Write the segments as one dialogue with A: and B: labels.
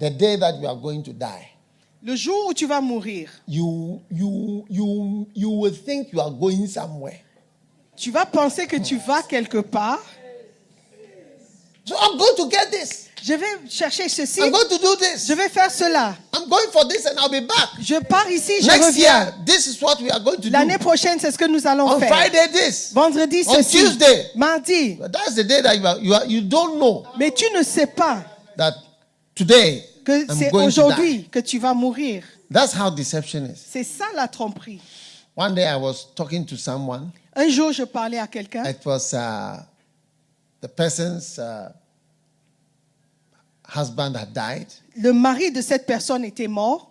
A: the day that you are going to die,
B: Le jour où tu vas mourir,
A: you will think you are going somewhere.
B: tu vas penser que tu vas quelque part.
A: So I'm going to get this.
B: Je vais chercher ceci.
A: I'm going to do this.
B: Je vais faire cela.
A: I'm going for this and I'll be back.
B: Je pars ici, je
A: Next
B: reviens.
A: year, this is what we are going to
B: L'année
A: do.
B: prochaine, c'est ce que nous allons
A: On
B: faire.
A: Friday, this.
B: Vendredi,
A: On
B: ceci.
A: Tuesday.
B: Mardi.
A: But that's the day that you don't know
B: Mais tu ne sais pas
A: that today
B: que
A: I'm
B: c'est
A: going to die.
B: aujourd'hui que tu vas mourir.
A: That's how deception is.
B: C'est ça la tromperie.
A: One day I was talking to someone.
B: Un jour, je parlais à quelqu'un.
A: It was the person's husband had died,
B: Le mari de cette personne était mort.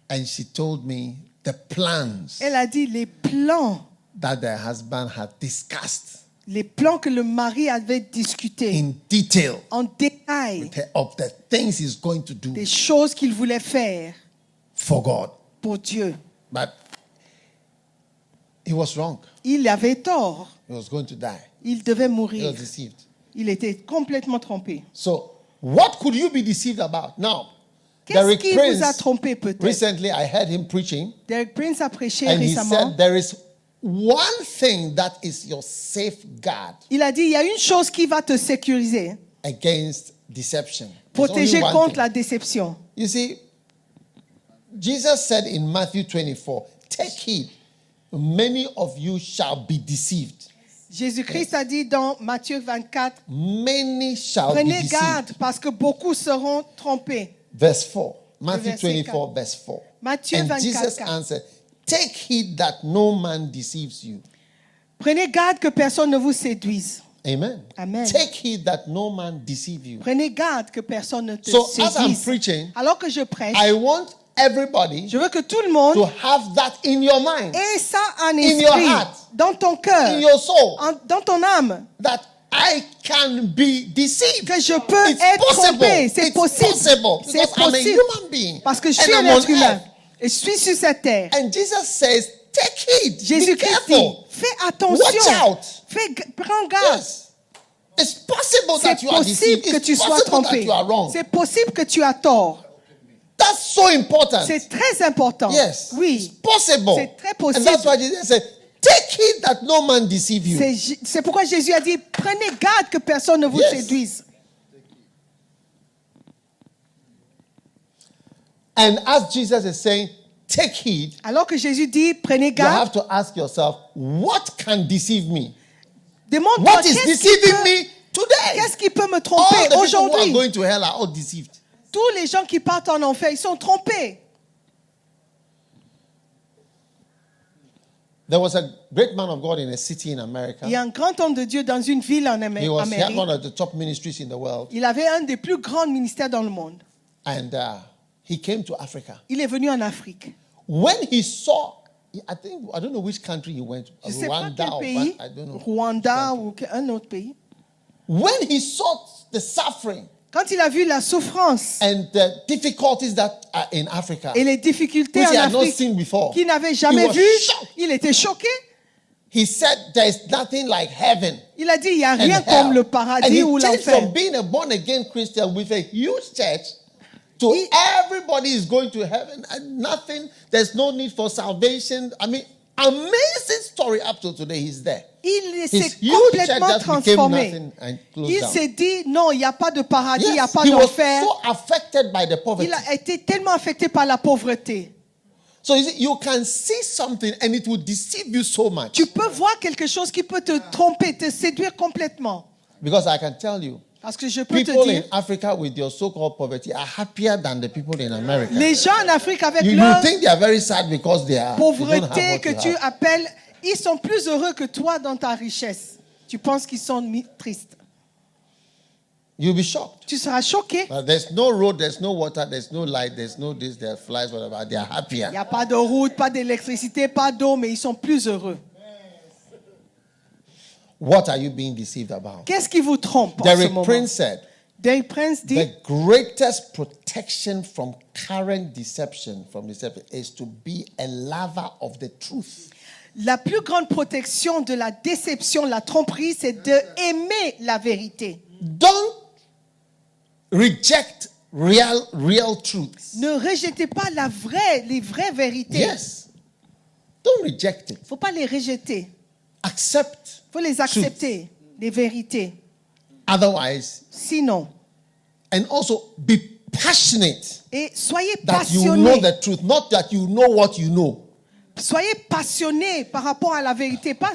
A: and she told me the plans
B: Elle a dit les plans
A: that the husband had discussed
B: que le mari avait discutés
A: in detail
B: en détail
A: with her of the things he's going to do
B: des choses qu'il voulait faire
A: for God.
B: pour Dieu.
A: But he was wrong.
B: Il avait tort.
A: He was going to die.
B: Il devait
A: He
B: mourir.
A: was deceived.
B: Il était complètement trompé.
A: So, what could you be deceived about? Now,
B: Qu'est-ce
A: Derek
B: qui vous a
A: Prince,
B: trompé peut-être?
A: recently I heard him preaching,
B: Derek Prince a prêché
A: and he
B: récemment.
A: said there is one thing that is your safeguard
B: Il a dit, il y a une chose qui va te sécuriser,
A: against deception. There's
B: protéger
A: only one
B: contre
A: thing.
B: la déception.
A: You see, Jesus said in Matthew 24, take heed, many of you shall be deceived.
B: Jésus-Christ a dit dans Matthieu 24,
A: Many shall be
B: prenez
A: deceived.
B: garde parce que beaucoup seront trompés.
A: Verse 4. Matthew
B: verset
A: 24, verse 4.
B: Matthieu
A: And
B: 24,
A: Jesus
B: 4.
A: answered, take heed that no man deceives you.
B: Prenez garde que personne ne vous séduise.
A: Amen.
B: Amen.
A: Take heed that no man deceive you.
B: Prenez garde que personne ne te
A: So as I'm
B: séduise.
A: preaching,
B: Alors que je prêche,
A: I want everybody
B: je veux que tout le monde
A: to have that in your mind,
B: ait ça en
A: In your
B: esprit,
A: heart.
B: dans ton cœur,
A: in your soul,
B: dans ton âme,
A: that I can be deceived.
B: que je peux
A: It's
B: être
A: possible.
B: trompé. C'est
A: It's
B: possible.
A: possible.
B: C'est
A: Because I'm a
B: possible.
A: human being.
B: Parce que je
A: And
B: suis un
A: I'm on
B: être humain.
A: earth.
B: Et je suis sur cette terre.
A: And Jesus says, take heed. Be
B: Jésus-Christ dit,
A: careful.
B: fais attention.
A: Watch out.
B: Prends garde.
A: Yes. It's possible
B: C'est
A: that you are
B: possible
A: deceived.
B: que
A: It's
B: tu sois
A: possible that
B: trompé.
A: you are wrong.
B: C'est possible que tu as tort.
A: That's so important.
B: C'est très important.
A: Yes.
B: Oui.
A: It's possible.
B: C'est très possible.
A: And that's why Jesus said, take heed that no man deceive you.
B: C'est pourquoi Jésus a dit, prenez garde que personne ne vous
A: Yes.
B: séduise.
A: And as Jesus is saying, take heed,
B: Alors que Jésus dit, prenez
A: you
B: garde,
A: have to ask yourself, what can deceive me?
B: demande-toi,
A: What is deceiving me today?
B: qu'est-ce qui peut me
A: All
B: tromper
A: the people who are
B: aujourd'hui?
A: going to hell are all deceived.
B: Tous les gens qui partent en enfer, ils sont trompés.
A: There was a great man of God in a city in America.
B: Il y a un grand homme de Dieu dans une ville en
A: He had one
B: Amérique.
A: of the top ministries in the world.
B: Il avait un des plus grands ministères dans le monde.
A: And he came to Africa.
B: Il est venu en Afrique.
A: When he saw, I don't know which country he went to.
B: Je ne sais pas
A: Rwanda
B: quel
A: or
B: pays,
A: I don't know.
B: Rwanda ou un autre pays.
A: When he saw the suffering
B: Quand il a vu la souffrance
A: and the difficulties that are in Africa,
B: et les difficultés
A: which
B: en
A: he had not
B: Afrique
A: seen before,
B: qu'il n'avait
A: he
B: jamais
A: was
B: vues,
A: shocked.
B: il était choqué.
A: He said there is nothing like heaven
B: Il a dit, il n'y a
A: and
B: rien
A: hell.
B: comme le
A: And
B: paradis
A: he
B: ou
A: changed
B: l'enfer.
A: from being a born-again Christian with a huge church to
B: He-
A: everybody is going to heaven and nothing, there's no need for salvation. I mean, amazing story up to today. He's there.
B: Il
A: His
B: s'est
A: huge
B: complètement
A: church just became
B: transformé.
A: nothing and closed
B: Il
A: down.
B: s'est dit, non, il n'y a pas de paradis, il n'y a
A: Yes,
B: pas
A: he was
B: d'enfer.
A: so affected by the poverty.
B: Il a été tellement affecté par la pauvreté.
A: So you see, you can see something and it will deceive you so much.
B: Tu peux voir quelque chose qui peut te tromper, te séduire complètement.
A: Because I can tell you,
B: Parce que je peux te
A: people
B: dire,
A: in Africa with your so-called poverty are happier than the people in America.
B: les gens en Afrique avec
A: You
B: leur
A: think they are very sad because they don't have
B: pauvreté
A: what
B: que
A: you
B: tu
A: have.
B: appelles, ils sont plus heureux que toi dans ta richesse. Tu penses qu'ils sont tristes.
A: You'll be shocked.
B: Tu seras choqué.
A: But there's no road, there's no water, there's no light, there's no this, there are flies, whatever. They are happier.
B: Il n'y a pas de route, pas d'électricité, pas d'eau, mais ils sont plus heureux.
A: What are you being deceived about?
B: Qu'est-ce qui vous trompe en ce
A: Derek
B: moment?
A: Prince said,
B: Derek Prince dit,
A: the greatest protection from current deception, is to be a lover of the truth.
B: la plus grande protection de la déception, la tromperie, c'est d'aimer la vérité.
A: Don't reject real truths.
B: Ne rejetez pas les vraies vérités.
A: Yes. Don't reject it.
B: Il ne faut pas les rejeter.
A: Accept.
B: Il faut les accepter, les vérités.
A: Otherwise,
B: Sinon,
A: and also be passionate
B: et soyez
A: that you know
B: passionnés.
A: the truth, not that you know what you know.
B: Soyez passionnés par rapport à la vérité, pas